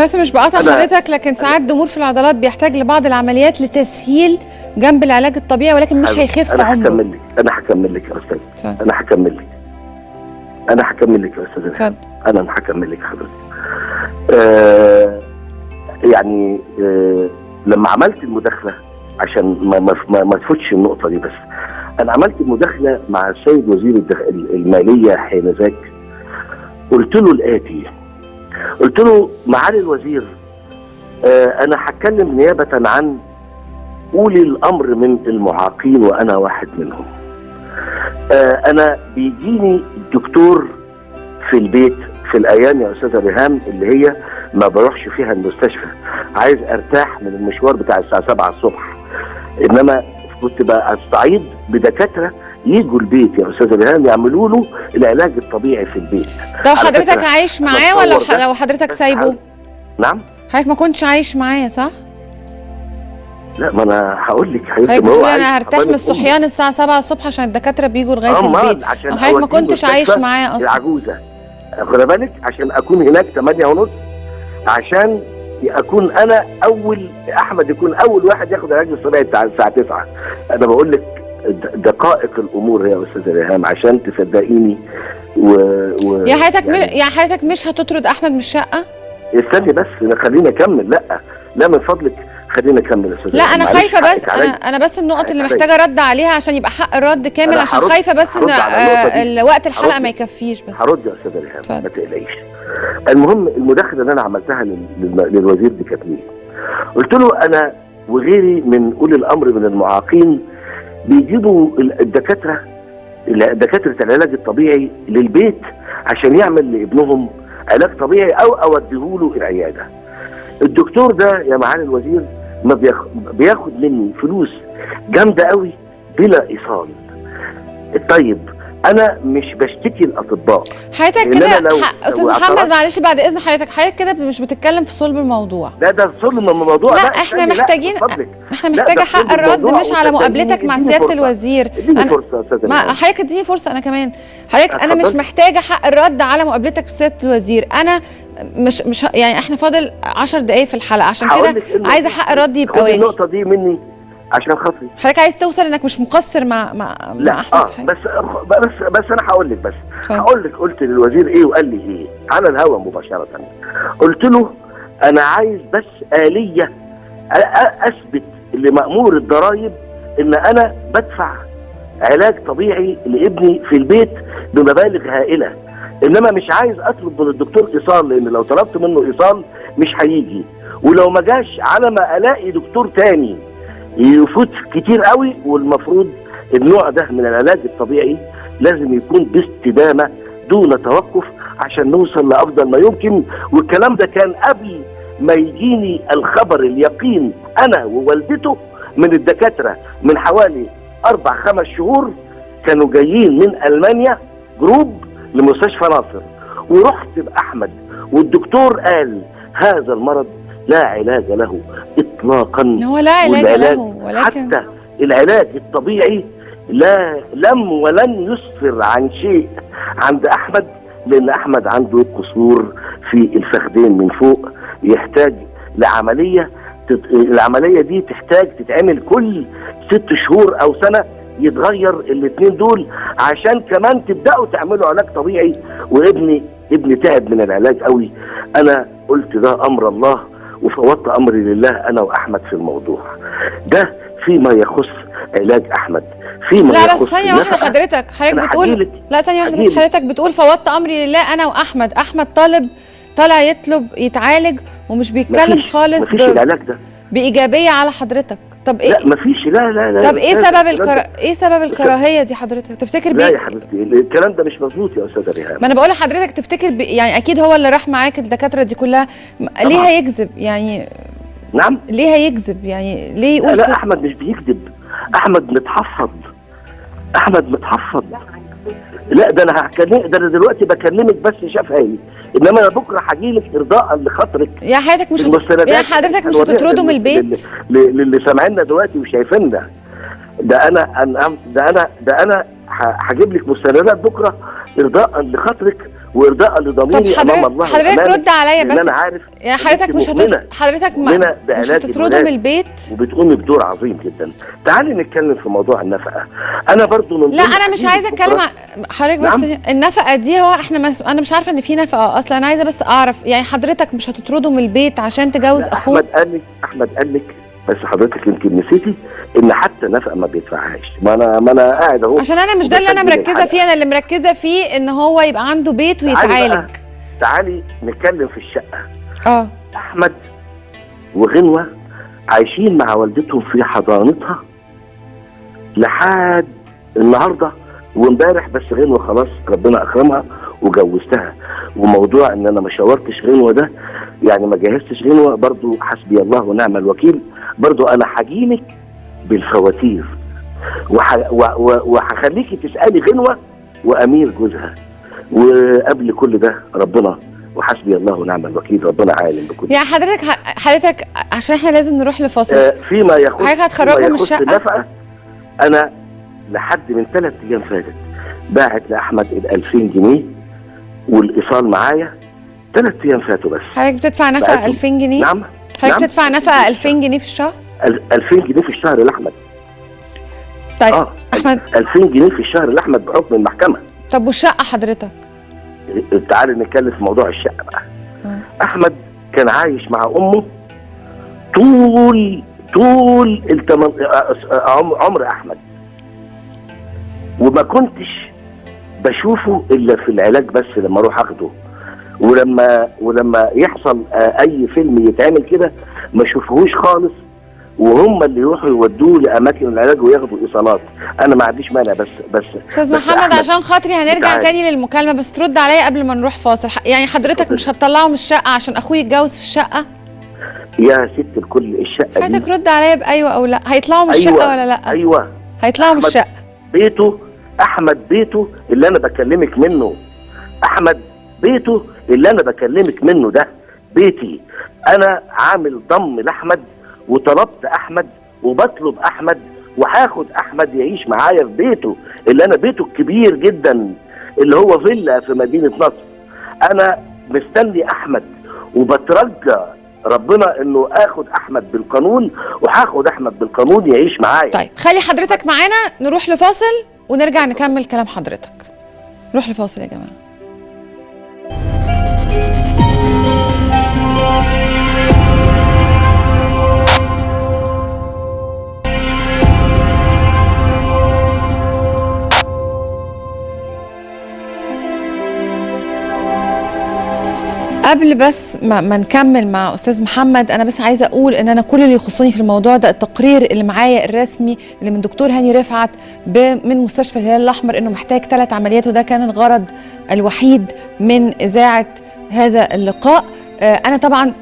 بس مش بقاطع حضرتك، لكن ساعات ضمور في العضلات بيحتاج لبعض العمليات لتسهيل جنب العلاج الطبيعي، ولكن مش هيخف عمره. انا هكمل لك يا استاذ. انا هكمل لك يا استاذ. انا هكمل لك حضرتك. يعني لما عملت المداخله عشان ما تفوتش النقطه دي، بس انا عملت المداخله مع السيد وزير الماليه حينذاك. قلت له الاتي، قلت له معالي الوزير، انا هتكلم نيابه عن اولي الامر من المعاقين وانا واحد منهم. انا بيجيني الدكتور في البيت في الايام يا استاذه ريهام اللي هي ما بروحش فيها المستشفى، عايز ارتاح من المشوار بتاع الساعه 7 الصبح، انما كنت بقى استعيد بدكاتره يجوا البيت يا استاذه ريهام يعملوا له العلاج الطبيعي في البيت. طب حضرتك عايش معاه ولا لو حضرتك سايبه؟ نعم؟ حضرتك ما كنتش عايش معاه صح؟ لا، ما انا هقول لك حضرتك بتقول انا هرتاح من الصحيان الساعه 7 الصبح عشان الدكاتره بيجوا لغايه البيت. حضرتك ما كنتش عايش معاه اصلا. العجوزه خد بالك، عشان اكون هناك 8:30 عشان اكون انا احمد يكون اول واحد ياخد العلاج الطبيعي بتاع الساعه 9. انا بقول لك دقائق الامور يا استاذه ريهام عشان تصدقيني. يا حضرتك مش هتطرد احمد من الشقه؟ استني بس خليني اكمل. لا من فضلك خليني اكمل يا استاذه. لا انا خايفه بس انا بس النقط اللي محتاجه رد عليها عشان يبقى حق الرد كامل، عشان خايفه بس ان وقت الحلقه ما يكفيش. بس هرد يا استاذه ريهام ما تقلقيش. المهم المداخله اللي انا عملتها للوزير دي كانت ايه؟ قلت له انا وغيري من اولي الامر من المعاقين بيجيبوا دكاتره العلاج الطبيعي للبيت عشان يعمل لابنهم علاج طبيعي او اوديه له العياده. الدكتور ده يا معالي الوزير ما بياخد مني فلوس جامده قوي بلا ايصال. طيب انا مش بشتكي الاطباء. حضرتك كده استاذ محمد معلش بعد اذن حضرتك كده مش بتتكلم في صلب الموضوع. ده صلب الموضوع. لا احنا محتاجين محتاجه حق الرد مش على مقابلتك مع سياده الوزير. اديني فرصه يا استاذ. حضرتك اديني فرصه انا كمان. حضرتك انا مش محتاجه حق الرد على مقابلتك بسياده الوزير. انا مش يعني احنا فاضل 10 دقايق في الحلقه، عشان كده عايزه حق الرد يبقى واضح. النقطه دي مني عشان خاطري. حضرتك عايز توصل انك مش مقصر مع لا احمد بس انا هقول لك قلت للوزير ايه وقال لي ايه على الهوا مباشره. قلت له انا عايز بس آلية اثبت لمأمور الضرايب ان انا بدفع علاج طبيعي لابني في البيت بمبالغ هائله، انما مش عايز اطلب من الدكتور ايصال، لان لو طلبت منه ايصال مش هيجي، ولو ما جاش على ما الاقي دكتور تاني يفوت كتير قوي. والمفروض النوع ده من العلاج الطبيعي لازم يكون باستدامه دون توقف عشان نوصل لافضل ما يمكن. والكلام ده كان قبل ما يجيني الخبر اليقين انا ووالدته من الدكاتره من حوالي 4-5 شهور. كانوا جايين من المانيا جروب لمستشفى ناصر، ورحت باحمد والدكتور قال هذا المرض لا علاج له اطلاقا. هو لا علاج له، ولكن حتى العلاج الطبيعي لم ولن يسفر عن شيء عند احمد، لان احمد عنده قصور في الفخذين من فوق يحتاج لعمليه. العمليه دي تحتاج تتعمل كل 6 شهور او سنه، يتغير الاثنين دول عشان كمان تبداوا تعملوا علاج طبيعي. وابني تعب من العلاج قوي. انا قلت ده امر الله وفوضت امري لله انا واحمد في الموضوع ده فيما يخص علاج احمد. فيما لا يخص بس ثانيه واحده حضرتك بتقول لا ثانيه واحده بس حضرتك بتقول فوضت امري لله انا واحمد. احمد طالع يطلب يتعالج ومش بيتكلم خالص مفيش العلاج ده بايجابيه على حضرتك. طب ايه؟ لا مفيش. لا طب ايه سبب الكراهيه دي حضرتك تفتكر لا يا حبيبتي الكلام ده مش مظبوط يا استاذه ريهام. ما انا بقول لحضرتك تفتكر يعني اكيد هو اللي راح معاك الدكاتره دي كلها. ليه هيكذب يعني؟ نعم ليه هيكذب يعني؟ ليه يقول لا احمد مش بيكذب. احمد متحفظ. لا ده انا دلوقتي بكلمك بس شفهي، انما انا بكره هاجي لك ارضاء لخاطرك. يا حضرتك مش هتطرده من البيت اللي سامعيننا دلوقتي وشايفيننا. ده انا هجيب لك مستندات بكره ارضاء لخاطرك وارضاء لضميري امام الله. حضرتك رد عليا بس، انا عارف يعني حضرتك مش حضرتك مش هتطرده من البيت وبتقومي بدور عظيم جدا. تعالي نتكلم في موضوع النفقه. انا برضو من لا انا مش عايزه اتكلم حضرتك بس. نعم. النفقه دي هو انا مش عارفه ان في نفقه اصلا. انا عايزه بس اعرف يعني حضرتك مش هتطرده من البيت عشان تجوز اخوه؟ احمد قال لك بس حضرتك يمكن نسيتي ان حتى نفقه ما بيدفعهاش. ما انا قاعد اهو عشان انا مش ده اللي انا مركزه فيه. انا اللي مركزه فيه ان هو يبقى عنده بيت ويتعالج. تعالي نتكلم في الشقه. اه احمد وغنوه عايشين مع والدتهم في حضانتها لحد النهارده وامبارح، بس غنوه خلاص ربنا اكرمها وجوزتها. وموضوع ان انا ما شاورتش غنوه ده يعني ما جهزتش غنوه، برضو حسبي الله ونعم الوكيل. برضو انا هجيلك بالفواتير وهخليكي تسالي غنوه وامير جوزها. وقبل كل ده ربنا وحسبي الله ونعم الوكيل، ربنا عالم بكل. يعني حضرتك عشان احنا لازم نروح لفاصل. فيما يخص حضرتك هتخرجوا من الشقه. النفقه انا لحد من 3 ايام فاتت باعت لاحمد ال 2000 جنيه والايصال معايا 3 ايام فاتوا بس. حضرتك بتدفع نفقه 2000 جنيه؟ نعم. حضرتك بتدفع نفقه 2000 جنيه في الشهر؟ 2000 جنيه في الشهر لاحمد. طيب احمد 2000 جنيه في الشهر لاحمد بحكم المحكمه. طب والشقه حضرتك؟ تعالي نتكلم في موضوع الشقه بقى. احمد كان عايش مع امه طول عمر احمد، وما كنتش بشوفه الا في العلاج بس لما اروح اخده. ولما يحصل اي فيلم يتعمل كده ما اشوفهوش خالص، وهم اللي يروحوا يودوه لاماكن العلاج وياخدوا ايصالات. انا ما عنديش مانع. بس استاذ محمد عشان خاطري هنرجع تاني للمكالمه، بس ترد عليا قبل ما نروح فاصل. يعني حضرتك مش هتطلعه من الشقه عشان اخوي يتجوز في الشقه؟ يا ست الكل الشقه دي حضرتك رد عليا بايوه او لا. هيطلعوا من الشقه ولا لا؟ ايوه هيطلعوا من الشقه. بيته احمد، بيته اللي انا بكلمك منه. احمد بيته اللي انا بكلمك منه ده بيتي. انا عامل ضم لاحمد وطلبت احمد وبطلب احمد وهاخد احمد يعيش معايا في بيته اللي انا بيته الكبير جدا اللي هو فيلا في مدينه نصر. انا مستني احمد وبترجى ربنا انه اخد احمد بالقانون، وهاخد احمد بالقانون يعيش معايا. طيب خلي حضرتك معانا نروح لفاصل ونرجع نكمل كلام حضرتك. نروح لفاصل يا جماعه. قبل بس ما نكمل مع استاذ محمد، انا بس عايزه اقول ان انا كل اللي يخصني في الموضوع ده التقرير اللي معايا الرسمي اللي من دكتور هاني رفعت من مستشفى الهلال الاحمر انه محتاج 3 عمليات، وده كان الغرض الوحيد من اذاعه هذا اللقاء. انا طبعا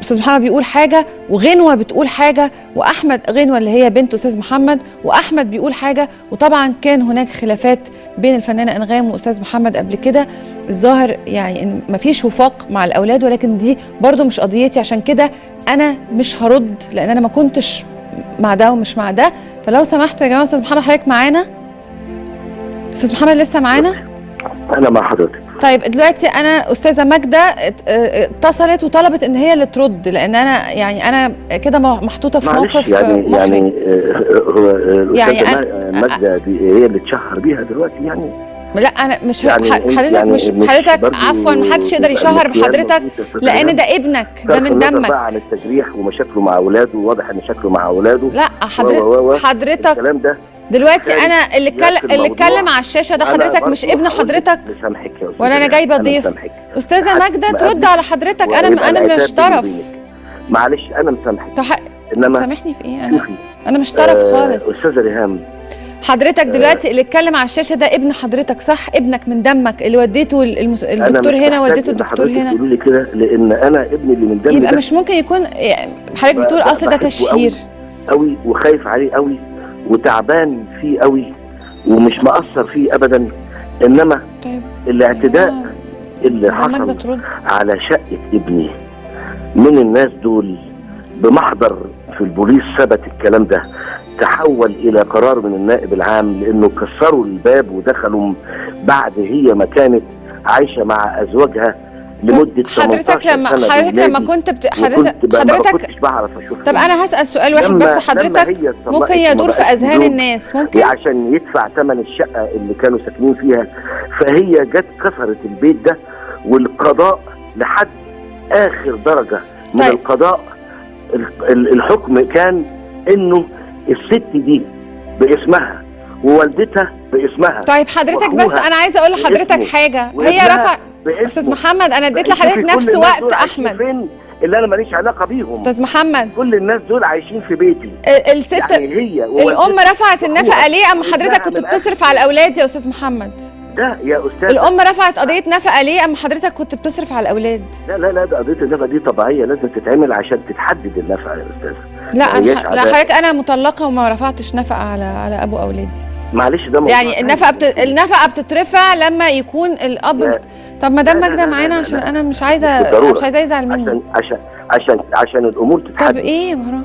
استاذ محمد بيقول حاجه وغنوه بتقول حاجه، واحمد غنوه اللي هي بنت استاذ محمد واحمد بيقول حاجه، وطبعا كان هناك خلافات بين الفنانه انغام واستاذ محمد قبل كده. الظاهر يعني ان مفيش وفاق مع الاولاد، ولكن دي برضو مش قضيتي، عشان كده انا مش هرد لان انا ما كنتش مع ده ومش مع ده. فلو سمحتوا يا جماعه استاذ محمد حضرتك معانا؟ استاذ محمد لسه معانا؟ انا مع حضرتك. طيب دلوقتي انا استاذه ماجده اتصلت وطلبت ان هي اللي ترد، لان انا كده محطوطه في موقف يعني ماجده دي هي اللي اتشهر بيها دلوقتي يعني. لا انا مش حضرتك عفوا ما حدش يقدر يشهر بحضرتك لان ده ابنك، ده من دمك. عن التجريح ومشاكله مع اولاده، واضح ان شكله مع اولاده. لا حضرتك الكلام ده دلوقتي انا اللي اتكلم على الشاشه ده حضرتك مش ابن حضرتك، ولا انا جايبه ضيف. استاذه ماجده ترد على حضرتك. انا مش طرف. معلش انا مسامحك. انما سامحني في ايه؟ انا مش طرف خالص. استاذه ريهام حضرتك دلوقتي اللي اتكلم على الشاشه ده ابن حضرتك صح؟ ابنك من دمك اللي وديته الدكتور هنا وديته الدكتور هنا. تقولي لي كده لان انا ابني اللي من دمي يبقى مش ممكن يكون حضرتك بتقول اصل ده تشهير قوي وخايف عليه قوي وتعبان فيه قوي ومش مقصر فيه ابدا. انما طيب الاعتداء اللي حصل على شقه ابني من الناس دول بمحضر في البوليس ثبت الكلام ده، تحول الى قرار من النائب العام لانه كسروا الباب ودخلوا بعد هي ما كانت عايشه مع ازواجها لمده 18 سنه. حضرتك لما كنت حضرتك ما كنتش بعرف اشوف. طب انا هسال سؤال واحد بس حضرتك ممكن يدور في اذهان الناس، ممكن عشان يدفع ثمن الشقه اللي كانوا ساكنين فيها، فهي جت كسرت البيت ده، والقضاء لحد اخر درجه من طيب. القضاء الحكم كان انه الست دي باسمها ووالدتها باسمها. طيب حضرتك بس انا عايزه اقول لحضرتك حاجه، هي رفع استاذ محمد، انا اديت لحضرتك نفس وقت احمد اللي انا ماليش علاقه بيهم. استاذ محمد كل الناس دول عايشين في بيتي. الست يعني هي الام رفعت النفقه ليه اما حضرتك كنت بتصرف على الاولاد يا استاذ محمد؟ ده يا استاذ الام رفعت قضيه نفقه ليه اما حضرتك كنت بتصرف على الاولاد؟ لا ده قضيه النفقه دي طبيعيه، لازم تتعمل عشان تتحدد النفقه يا استاذ. لا حضرتك انا مطلقه وما رفعتش نفقه على ابو اولادي. معلش ده يعني النفقه بتترفع لما يكون الاب. طب مدام ماجده معانا عشان انا مش عايزه يزعل مني. عشان الامور تتحدد. طب ايه مهران؟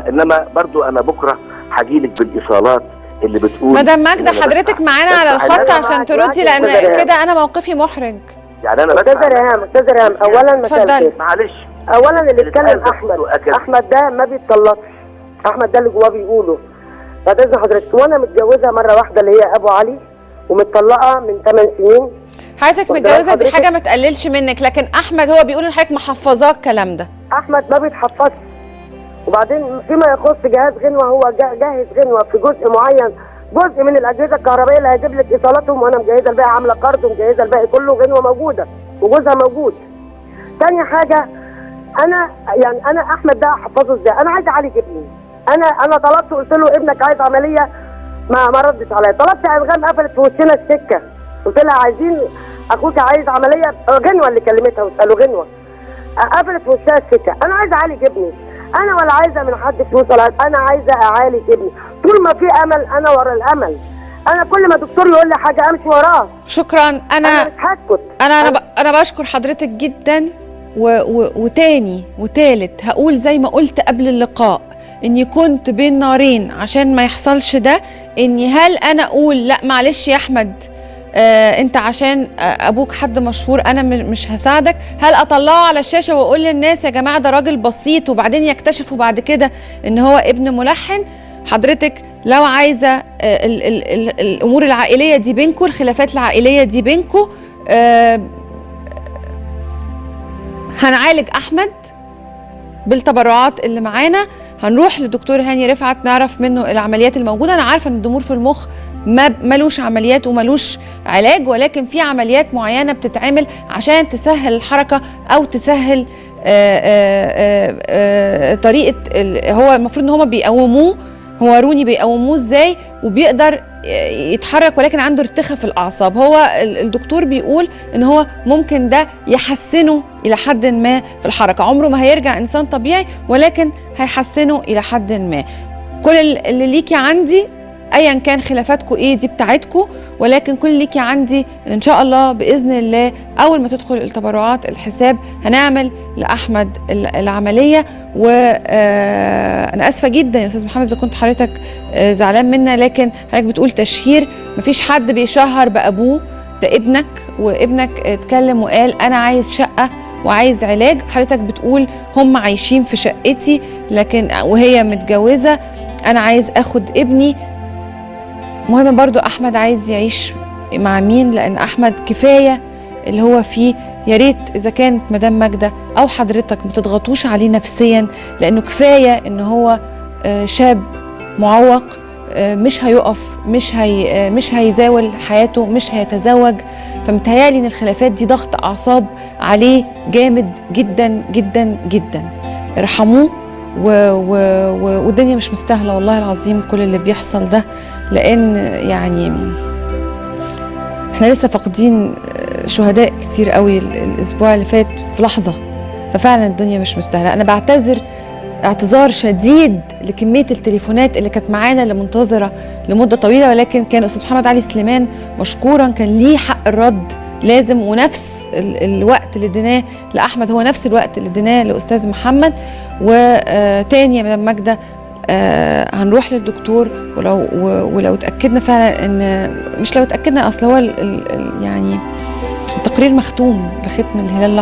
انما برضو انا بكره هجيلك بالايصالات اللي بتقول. مدام ماجده حضرتك معانا على الخط عشان تردي، لان كده انا موقفي محرج. يعني انا استاذ ريهام اولا اتفضلي. معلش اولا اللي اتكلم احمد ده ما بيتطلقش، احمد ده اللي جواه بيقوله. بعد اذن حضرتك، وانا متجوزه مره واحده اللي هي ابو علي، ومتطلقه من 8 سنين. حضرتك متجوزه دي حاجه ما تقللش منك، لكن احمد هو بيقول ان حضرتك محفظاه الكلام ده. احمد ما بيتحفظش. وبعدين فيما يخص جهاز غنوه، هو جاهز غنوه في جزء معين، جزء من الاجهزه الكهربائيه اللي هيجيب لك ايصالاتهم، وانا مجهزه الباقي، عامله قرض ومجهزه الباقي كله، غنوه موجوده وجوزها موجود. ثاني حاجه، انا احمد ده احفظه ازاي؟ انا عايزه اعالج ابني. انا طلبت، قلت له ابنك عايز عمليه، ما ردش عليا. طلبت انغام، قفلت في وشنا السكه، قلت لها عايزين اخوك عايز عمليه، غنوه اللي كلمتها واساله غنوه، قفلت في وشها السكه. انا عايزه اعالج ابني، انا ولا عايزه من حد فلوس ولا انا عايزه اعالج ابني. طول ما في امل انا ورا الامل. انا كل ما دكتور يقول لي حاجه امشي وراه. شكرا. انا مش هسكت. انا بشكر حضرتك جدا، وتاني وتالت هقول زي ما قلت قبل اللقاء، اني كنت بين نارين عشان ما يحصلش ده. اني هل انا اقول لا معلش يا احمد انت عشان ابوك حد مشهور انا مش هساعدك؟ هل اطلعه على الشاشه واقول للناس يا جماعه ده راجل بسيط، وبعدين يكتشفوا بعد كده ان هو ابن ملحن؟ حضرتك لو عايزه الامور العائليه دي بينكم، الخلافات العائليه دي بينكم، هنعالج احمد بالتبرعات اللي معانا. هنروح لدكتور هاني رفعت نعرف منه العمليات الموجوده. انا عارفه ان الضمور في المخ ملوش عمليات وملوش علاج، ولكن في عمليات معينه بتتعمل عشان تسهل الحركه او تسهل طريقه. هو المفروض ان هم بيقوموه، وروني بيقوموه ازاي وبيقدر يتحرك، ولكن عنده ارتخاء في الاعصاب. هو الدكتور بيقول ان هو ممكن ده يحسنه الى حد ما في الحركه. عمره ما هيرجع انسان طبيعي، ولكن هيحسنه الى حد ما. كل اللي ليكي عندي ايا كان خلافاتكم ايه دي بتاعتكم، ولكن كل اللي ليكي عندي ان شاء الله باذن الله اول ما تدخل التبرعات الحساب هنعمل لاحمد العمليه. وانا اسفه جدا يا استاذ محمد اذا كنت حضرتك زعلان منا، لكن حضرتك بتقول تشهير، مفيش حد بيشهر بابوه، ده ابنك، وابنك اتكلم وقال انا عايز شقه وعايز علاج. حضرتك بتقول هم عايشين في شقتي، لكن وهي متجوزه، انا عايز اخد ابني. مهم برضو احمد عايز يعيش مع مين، لان احمد كفايه اللي هو فيه. يا ريت اذا كانت مدام ماجده او حضرتك ما تضغطوش عليه نفسيا، لانه كفايه ان هو شاب معوق، مش هيقف، مش هيزاول حياته، مش هيتزوج. فمتهيالي ان الخلافات دي ضغط اعصاب عليه جامد جدا جدا جدا. ارحموه، والدنيا مش مستاهله والله العظيم كل اللي بيحصل ده، لان يعني احنا لسه فاقدين شهداء كتير قوي الاسبوع اللي فات في لحظه. ففعلا الدنيا مش مستاهله. انا بعتذر اعتذار شديد لكميه التليفونات اللي كانت معانا اللي منتظره لمده طويله، ولكن كان استاذ محمد علي سليمان مشكورا كان ليه حق الرد لازم، ونفس الوقت اللي اديناه لاحمد هو نفس الوقت اللي اديناه لاستاذ محمد. وتاني يا مدام ماجده هنروح للدكتور، ولو اتاكدنا فعلا ان مش لو اتاكدنا، اصل هو يعني التقرير مختوم بختم الهلال الأحمر.